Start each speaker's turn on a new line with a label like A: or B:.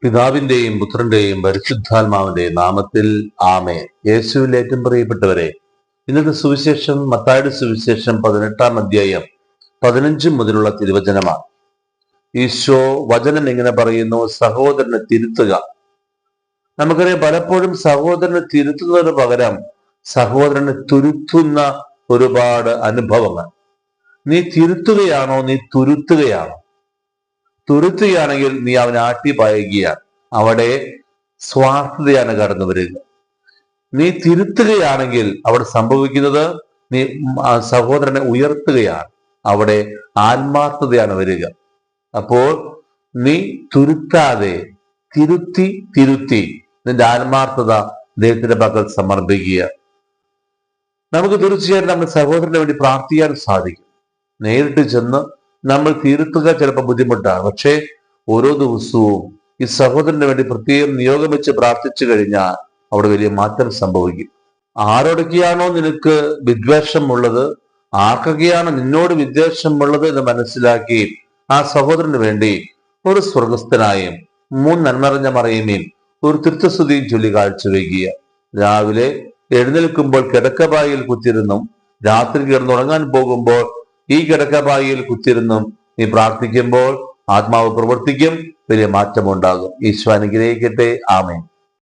A: പിതാവിന്റെയും പുത്രന്റെയും പരിശുദ്ധാത്മാവിന്റെയും നാമത്തിൽ ആമേൻ. യേശുവിൽ ഏറ്റവും പ്രിയപ്പെട്ടവരെ, ഇന്നത്തെ സുവിശേഷം മത്തായിയുടെ സുവിശേഷം 18-ാം അധ്യായം 15 മുതലുള്ള തിരുവചനമാണ്. ഈശോ വചനം ഇങ്ങനെ പറയുന്നു: സഹോദരനെ തിരുത്തുക. നമുക്കറിയാം, പലപ്പോഴും സഹോദരനെ തിരുത്തുന്നതിന് പകരം സഹോദരനെ തുരുത്തുന്ന ഒരുപാട് അനുഭവങ്ങൾ. നീ തിരുത്തുകയാണോ, നീ തുരുത്തുകയാണോ? തുരുത്തുകയാണെങ്കിൽ നീ അവനെ ആട്ടിപ്പായുകയാണ്. അവിടെ സ്വാർത്ഥതയാണ് കടന്നു വരിക. നീ തിരുത്തുകയാണെങ്കിൽ അവിടെ സംഭവിക്കുന്നത് നീ സഹോദരനെ ഉയർത്തുകയാണ്. അവിടെ ആത്മാർത്ഥതയാണ് വരിക. അപ്പോൾ നീ തുരുത്താതെ തിരുത്തി നിന്റെ ആത്മാർത്ഥത ദൈവത്തിന്റെ പക്കൽ സമർപ്പിക്കുക. നമുക്ക് തീർച്ചയായിട്ടും നമ്മുടെ സഹോദരന് വേണ്ടി പ്രാർത്ഥിക്കാൻ സാധിക്കും. നേരിട്ട് ചെന്ന് നമ്മൾ തിരുത്തുക ചിലപ്പോൾ ബുദ്ധിമുട്ടാണ്. പക്ഷേ ഓരോ ദിവസവും ഈ സഹോദരന് വേണ്ടി പ്രത്യേകം നിയോഗം വെച്ച് പ്രാർത്ഥിച്ചു കഴിഞ്ഞാൽ അവിടെ വലിയ മാറ്റം സംഭവിക്കും. ആരോടൊക്കെയാണോ നിനക്ക് വിദ്വേഷമുള്ളത്, ആർക്കൊക്കെയാണോ നിന്നോട് വിദ്വേഷമുള്ളത് എന്ന് മനസ്സിലാക്കി ആ സഹോദരന് വേണ്ടി ഒരു സ്വർഗസ്ഥനായും 3 നന്മറിഞ്ഞ മറിയമേൽ ഒരു തിരുത്തസ്തുതിയും ചൊല്ലി കാഴ്ചവെക്കുക. രാവിലെ എഴുന്നേൽക്കുമ്പോൾ കിടക്കപായിൽ കുത്തിരുന്നും രാത്രി കിടന്നുറങ്ങാൻ പോകുമ്പോൾ ഈ കിടക്കപായിൽ കുത്തിരുന്നും നീ പ്രാർത്ഥിക്കുമ്പോൾ ആത്മാവ് പ്രവർത്തിക്കും, വലിയ മാറ്റമുണ്ടാകും. ഈശോ അനുഗ്രഹിക്കട്ടെ. ആമേൻ.